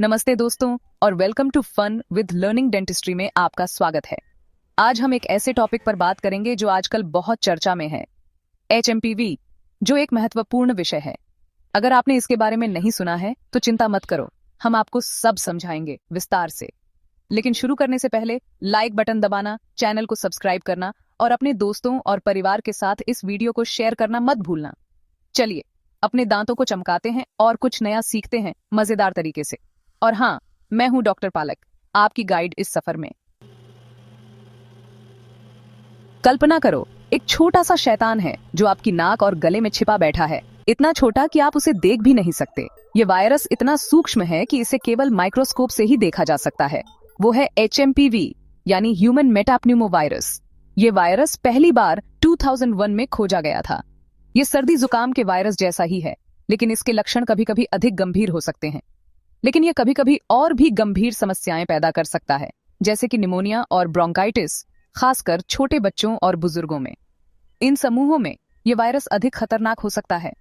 नमस्ते दोस्तों और welcome to fun with learning dentistry में आपका स्वागत है। आज हम एक ऐसे टॉपिक पर बात करेंगे जो आजकल बहुत चर्चा में है, एचएमपीवी, जो एक महत्वपूर्ण विषय है। अगर आपने इसके बारे में नहीं सुना है तो चिंता मत करो, हम आपको सब समझाएंगे विस्तार से। लेकिन शुरू करने से पहले लाइक बटन दबाना, चैनल को सब्सक्राइब करना और अपने दोस्तों और परिवार के साथ इस वीडियो को शेयर करना मत भूलना। चलिए अपने दांतों को चमकाते हैं और कुछ नया सीखते हैं मजेदार तरीके से। और हाँ, मैं हूं डॉक्टर पालक, आपकी गाइड इस सफर में। कल्पना करो, एक छोटा सा शैतान है जो आपकी नाक और गले में छिपा बैठा है, इतना छोटा कि आप उसे देख भी नहीं सकते। ये वायरस इतना सूक्ष्म है कि इसे केवल माइक्रोस्कोप से ही देखा जा सकता है। वो है एचएमपीवी यानी ह्यूमन मेटाप्न्यूमोवायरस। ये वायरस पहली बार 2001 में खोजा गया था। ये सर्दी जुकाम के वायरस जैसा ही है, लेकिन इसके लक्षण कभी कभी अधिक गंभीर हो सकते हैं। लेकिन यह कभी कभी और भी गंभीर समस्याएं पैदा कर सकता है, जैसे कि निमोनिया और ब्रोंकाइटिस, खासकर छोटे बच्चों और बुजुर्गों में। इन समूहों में यह वायरस अधिक खतरनाक हो सकता है।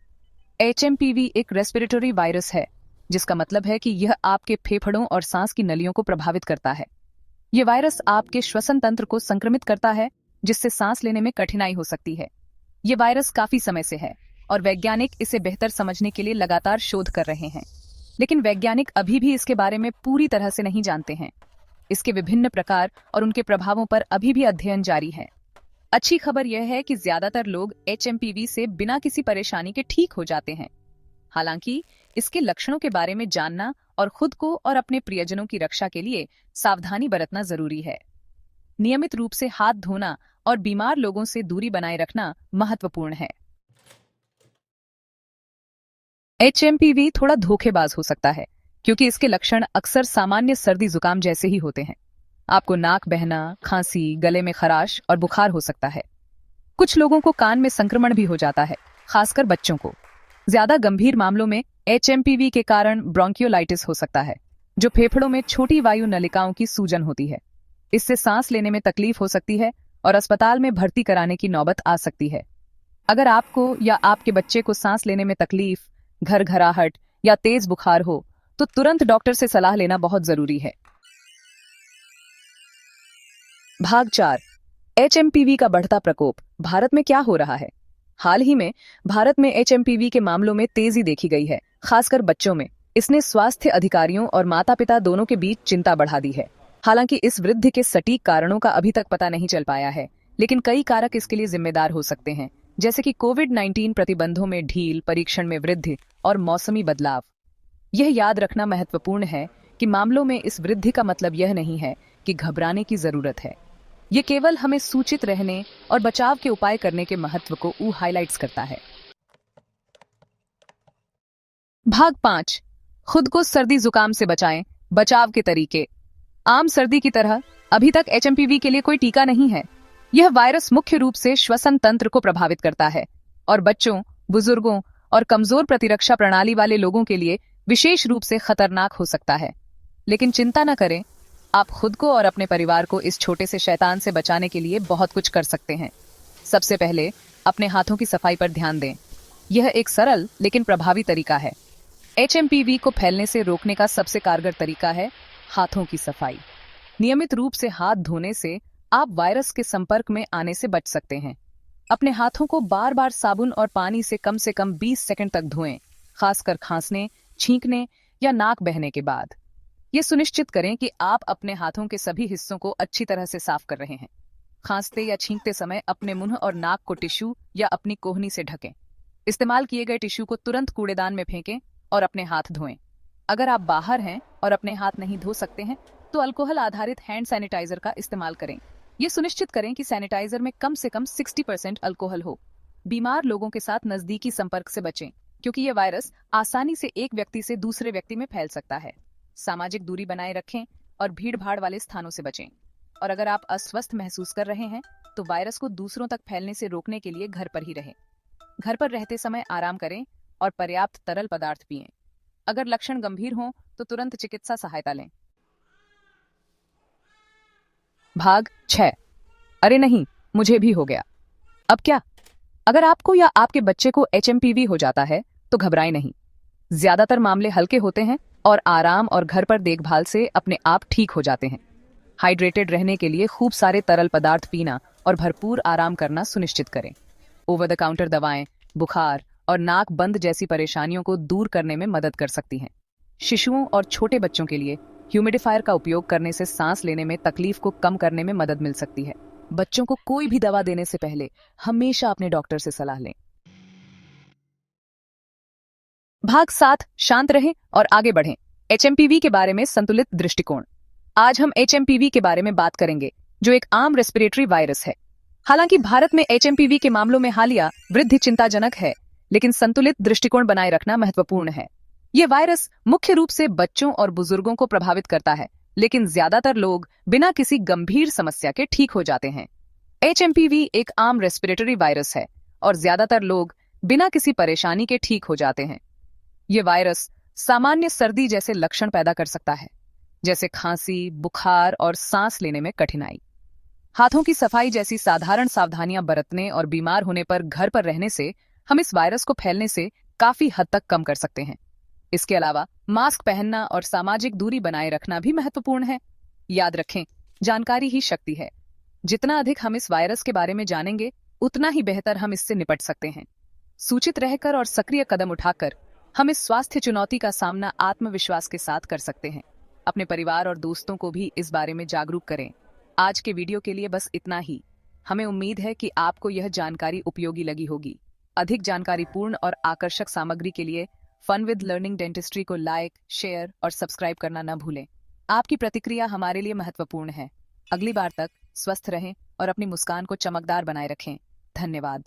एचएमपीवी एक रेस्पिरेटरी वायरस है, जिसका मतलब है कि यह आपके फेफड़ों और सांस की नलियों को प्रभावित करता है। यह वायरस आपके श्वसन तंत्र को संक्रमित करता है, जिससे सांस लेने में कठिनाई हो सकती है। यह वायरस काफी समय से है और वैज्ञानिक इसे बेहतर समझने के लिए लगातार शोध कर रहे हैं। लेकिन वैज्ञानिक अभी भी इसके बारे में पूरी तरह से नहीं जानते हैं। इसके विभिन्न प्रकार और उनके प्रभावों पर अभी भी अध्ययन जारी है। अच्छी खबर यह है कि ज्यादातर लोग एचएमपीवी से बिना किसी परेशानी के ठीक हो जाते हैं। हालांकि इसके लक्षणों के बारे में जानना और खुद को और अपने प्रियजनों की रक्षा के लिए सावधानी बरतना जरूरी है। नियमित रूप से हाथ धोना और बीमार लोगों से दूरी बनाए रखना महत्वपूर्ण है। एचएमपीवी थोड़ा धोखेबाज हो सकता है, क्योंकि इसके लक्षण अक्सर सामान्य सर्दी जुकाम जैसे ही होते हैं। आपको नाक बहना, खांसी, गले में खराश और बुखार हो सकता है। कुछ लोगों को कान में संक्रमण भी हो जाता है, खासकर बच्चों को। ज्यादा गंभीर मामलों में एचएमपीवी के कारण ब्रोंकियोलाइटिस हो सकता है, जो फेफड़ों में छोटी वायु नलिकाओं की सूजन होती है। इससे सांस लेने में तकलीफ हो सकती है और अस्पताल में भर्ती कराने की नौबत आ सकती है। अगर आपको या आपके बच्चे को सांस लेने में तकलीफ, घरघराहट या तेज बुखार हो तो तुरंत डॉक्टर से सलाह लेना बहुत जरूरी है। भाग 4, एचएमपीवी का बढ़ता प्रकोप। भारत में क्या हो रहा है? हाल ही में भारत में एचएमपीवी के मामलों में तेजी देखी गई है, खासकर बच्चों में। इसने स्वास्थ्य अधिकारियों और माता-पिता दोनों के बीच चिंता बढ़ा दी है। हालांकि इस वृद्धि के सटीक कारणों का अभी तक पता नहीं चल पाया है, लेकिन कई कारक इसके लिए जिम्मेदार हो सकते हैं, जैसे कि कोविड-19 प्रतिबंधों में ढील, परीक्षण में वृद्धि और मौसमी बदलाव। यह याद रखना महत्वपूर्ण है कि मामलों में इस वृद्धि का मतलब यह नहीं है कि घबराने की जरूरत है। यह केवल हमें सूचित रहने और बचाव के उपाय करने के महत्व को हाइलाइट्स करता है। भाग 5, खुद को सर्दी जुकाम से बचाएं, बचाव के तरीके। आम सर्दी की तरह अभी तक एचएमपीवी के लिए कोई टीका नहीं है। यह वायरस मुख्य रूप से श्वसन तंत्र को प्रभावित करता है और बच्चों, बुजुर्गों और कमजोर प्रतिरक्षा प्रणाली वाले लोगों के लिए विशेष रूप से खतरनाक हो सकता है। लेकिन चिंता न करें, आप खुद को और अपने परिवार को इस छोटे से शैतान से बचाने के लिए बहुत कुछ कर सकते हैं। सबसे पहले अपने हाथों की सफाई पर ध्यान दें। यह एक सरल लेकिन प्रभावी तरीका है। एचएमपीवी को फैलने से रोकने का सबसे कारगर तरीका है हाथों की सफाई। नियमित रूप से हाथ धोने से आप वायरस के संपर्क में आने से बच सकते हैं। अपने हाथों को बार बार साबुन और पानी से कम 20 सेकंड तक धोएं, खासकर खांसने, छींकने या नाक बहने के बाद। ये सुनिश्चित करें कि आप अपने हाथों के सभी हिस्सों को अच्छी तरह से साफ कर रहे हैं। खांसते या छींकते समय अपने मुंह और नाक को टिश्यू या अपनी कोहनी से ढकें। इस्तेमाल किए गए टिश्यू को तुरंत कूड़ेदान में फेंकें और अपने हाथ धोएं। अगर आप बाहर हैं और अपने हाथ नहीं धो सकते हैं तो अल्कोहल आधारित हैंड सैनिटाइजर का इस्तेमाल करें। ये सुनिश्चित करें कि सैनिटाइजर में कम से कम 60% अल्कोहल हो। बीमार लोगों के साथ नजदीकी संपर्क से बचें, क्योंकि यह वायरस आसानी से एक व्यक्ति से दूसरे व्यक्ति में फैल सकता है। सामाजिक दूरी बनाए रखें और भीड़-भाड़ वाले स्थानों से बचें। और अगर आप अस्वस्थ महसूस कर रहे हैं तो वायरस को दूसरों तक फैलने से रोकने के लिए घर पर ही रहें। घर पर रहते समय आराम करें और पर्याप्त तरल पदार्थ पिएं। अगर लक्षण गंभीर हों तो तुरंत चिकित्सा सहायता लें। भाग 6, अरे नहीं, मुझे भी हो गया, अब क्या? अगर आपको या आपके बच्चे को एचएमपीवी हो जाता है तो घबराएं नहीं। ज्यादातर मामले हल्के होते हैं और आराम और घर पर देखभाल से अपने आप ठीक हो जाते हैं। हाइड्रेटेड रहने के लिए खूब सारे तरल पदार्थ पीना और भरपूर आराम करना सुनिश्चित करें। ओवर द काउंटर दवाएं बुखार और नाक बंद जैसी परेशानियों को दूर करने में मदद कर सकती हैं। शिशुओं और छोटे बच्चों के लिए ह्यूमिडिफायर का उपयोग करने से सांस लेने में तकलीफ को कम करने में मदद मिल सकती है। बच्चों को कोई भी दवा देने से पहले हमेशा अपने डॉक्टर से सलाह लें। भाग 7 शांत रहें और आगे बढ़ें। एचएमपीवी के बारे में संतुलित दृष्टिकोण। आज हम एचएमपीवी के बारे में बात करेंगे, जो एक आम रेस्पिरेटरी वायरस है। हालांकि भारत में एचएमपीवी के मामलों में हालिया वृद्धि चिंताजनक है, लेकिन संतुलित दृष्टिकोण बनाए रखना महत्वपूर्ण है। यह वायरस मुख्य रूप से बच्चों और बुजुर्गों को प्रभावित करता है, लेकिन ज्यादातर लोग बिना किसी गंभीर समस्या के ठीक हो जाते हैं। एचएमपीवी एक आम रेस्पिरेटरी वायरस है और ज्यादातर लोग बिना किसी परेशानी के ठीक हो जाते हैं। यह वायरस सामान्य सर्दी जैसे लक्षण पैदा कर सकता है, जैसे खांसी, बुखार और सांस लेने में कठिनाई। हाथों की सफाई जैसी साधारण सावधानियां बरतने और बीमार होने पर घर पर रहने से हम इस वायरस को फैलने से काफी हद तक कम कर सकते हैं। इसके अलावा मास्क पहनना और सामाजिक दूरी बनाए रखना भी महत्वपूर्ण है। याद रखें, जानकारी ही शक्ति है। जितना अधिक हम इस वायरस के बारे में जानेंगे, उतना ही बेहतर हम इससे निपट सकते हैं। सूचित रहकर और सक्रिय कदम उठाकर हम इस स्वास्थ्य चुनौती का सामना आत्मविश्वास के साथ कर सकते हैं। अपने परिवार और दोस्तों को भी इस बारे में जागरूक करें। आज के वीडियो के लिए बस इतना ही। हमें उम्मीद है कि आपको यह जानकारी उपयोगी लगी होगी। अधिक जानकारीपूर्ण और आकर्षक सामग्री के लिए फन विद लर्निंग डेंटिस्ट्री को लाइक, शेयर और सब्सक्राइब करना न भूलें। आपकी प्रतिक्रिया हमारे लिए महत्वपूर्ण है। अगली बार तक स्वस्थ रहें और अपनी मुस्कान को चमकदार बनाए रखें। धन्यवाद।